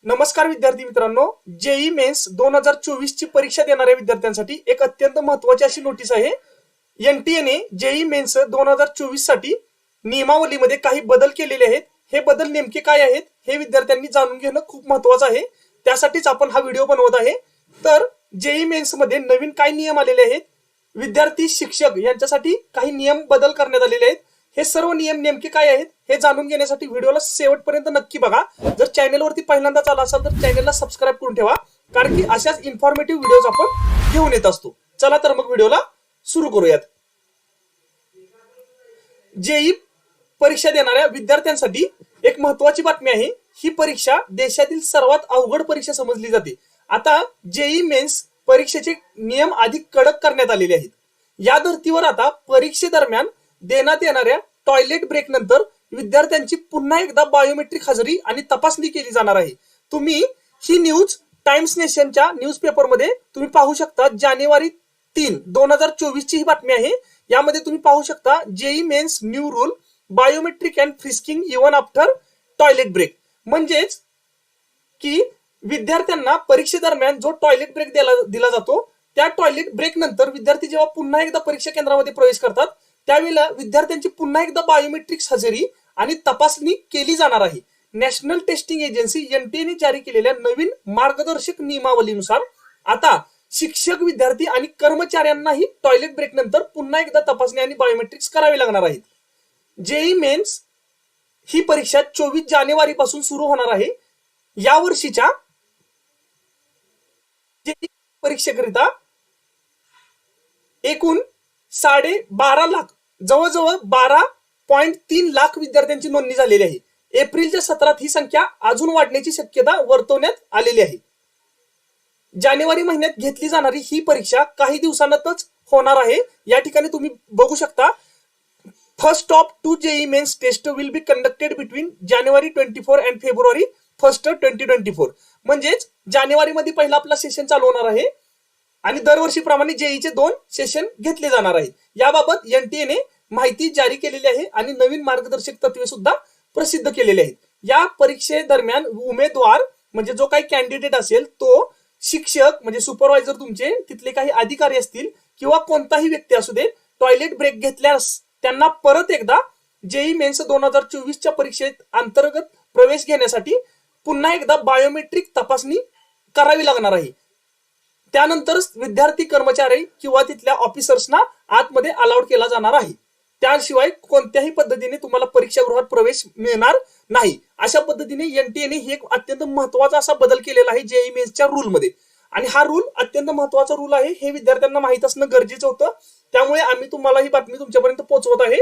नमस्कार विद्यार्थी मित्रांनो, जेई मेन्स 2024 ची परीक्षा देणाऱ्या विद्यार्थ्यांसाठी एक अत्यंत महत्त्वाची अशी नोटीस आहे। एनटीएने जेई मेन्स 2024 साठी नियमावलीमध्ये काही बदल केलेले आहेत। हे बदल नेमके काय आहेत हे विद्यार्थ्यांनी जाणून घेणं खूप महत्त्वाचं आहे। त्यासाठीच आपण हा व्हिडिओ बनवत आहे। तर जेई मेन्स मध्ये नवीन काय नियम आलेले आहेत, विद्यार्थी शिक्षक यांच्यासाठी काही नियम बदल करण्यात आलेले आहेत। हे सर्व नियम नेमके काय आहेत हे जाणून घेण्यासाठी व्हिडिओला शेवटपर्यंत नक्की बघा। जर चॅनलवरती पहिल्यांदाच आला असाल तर चॅनलला सबस्क्राइब करून ठेवा, कारण की अशाच इन्फॉर्मेटिव्ह व्हिडिओज आपण घेऊन येत असतो। चला तर मग व्हिडिओला सुरू करूयात। जेई परीक्षा देणाऱ्या विद्यार्थ्यांसाठी एक महत्त्वाची बातमी आहे। ही परीक्षा देशातील सर्वात अवघड परीक्षा समजली जाते। आता जेई मेन्स परीक्षेचे नियम अधिक कडक करण्यात आलेले आहेत। या धर्तीवर आता परीक्षेदरम्यान देण्यात येणाऱ्या टॉयलेट ब्रेक नंतर विद्यार्थ्यांची पुन्हा एकदा बायोमेट्रिक हजेरी आणि तपासणी केली जाणार आहे। तुम्ही ही न्यूज टाइम्स नेशनच्या न्यूजपेपरमध्ये तुम्ही पाहू शकता। जानेवारी 3, 2024 ची ही बातमी आहे। यामध्ये तुम्ही पाहू शकता, JEE mains new rule, biometric and frisking even after toilet break. म्हणजेच की विद्यार्थ्यांना परीक्षेदरम्यान जो टॉयलेट ब्रेक दिला जातो, त्या टॉयलेट ब्रेक नंतर विद्यार्थी जेव्हा पुन्हा एकदा परीक्षा केंद्रामध्ये प्रवेश करतात त्यावेळेला विद्यार्थ्यांची पुन्हा एकदा बायोमेट्रिक हजेरी आणि तपासणी केली जाणार आहे। नॅशनल टेस्टिंग एजन्सी एनटीएने जारी केलेल्या नवीन मार्गदर्शक नियमावलीनुसार आता शिक्षक, विद्यार्थी आणि कर्मचाऱ्यांनाही टॉयलेट ब्रेक नंतर पुन्हा एकदा तपासणी आणि बायोमेट्रिक्स करावी लागणार आहेत। जेई मेन्स ही परीक्षा 24 जानेवारी पासून सुरू होणार आहे। या वर्षीच्या जेई परीक्षेकरिता एकूण 12.5 लाख, जवळजवळ 12.3 लाख विद्यार्थ्यांची नोंदणी झालेली आहे। एप्रिलच्या सत्रात ही संख्या अजून वाढण्याची शक्यता वर्तवण्यात आलेली आहे। जानेवारी महिन्यात घेतली जाणारी ही परीक्षा काही दिवसांतच होणार आहे। या ठिकाणी तुम्ही बघू शकता, first of 2 JEE mains test will be conducted between January 24 and February 1, 2024। म्हणजेच जानेवारी मध्ये पहिला आपला सेशन चालू होणार आहे आणि दरवर्षीप्रमाणे जेईचे 2 सेशन घेतले जाणार आहे। याबाबत एनटीएने माहिती जारी केलेली आहे आणि नवीन मार्गदर्शक तत्वे सुद्धा प्रसिद्ध केलेली आहेत। या परीक्षेदरम्यान उमेदवार म्हणजे जो काही कॅन्डिडेट असेल तो शिक्षक म्हणजे सुपरवायझर, तुमचे तिथले काही अधिकारी असतील किंवा कोणताही व्यक्ती असू दे, टॉयलेट ब्रेक घेतल्यास त्यांना परत एकदा जेई मेन्स 2024 च्या परीक्षेत अंतर्गत प्रवेश घेण्यासाठी पुन्हा एकदा बायोमेट्रिक तपासणी करावी लागणार आहे। त्यानंतरच विद्यार्थी, कर्मचारी किंवा तिथल्या ऑफिसर्सना आतमध्ये अलाउड केला जाणार आहे। त्याशिवाय कोणत्याही पद्धतीने तुम्हाला परीक्षागृहात प्रवेश मिळणार नाही। अशा पद्धतीने एनटीएने हे एक अत्यंत महत्त्वाचा असा बदल केलेला आहे जेई मेन्सच्या रूल मध्ये। आणि हा रूल अत्यंत महत्त्वाचा रूल आहे, हे विद्यार्थ्यांना माहित असणं गरजेचं होतं। त्यामुळे आम्ही तुम्हाला ही बातमी तुमच्यापर्यंत पोहोचवत आहे।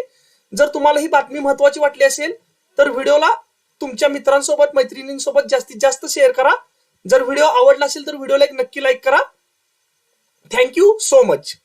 जर तुम्हाला ही बातमी महत्त्वाची वाटली असेल तर व्हिडिओला तुमच्या मित्रांसोबत, मैत्रिणींसोबत जास्तीत जास्त शेअर करा। जर व्हिडिओ आवडला असेल तर व्हिडिओला एक नक्की लाईक करा। Thank you so much.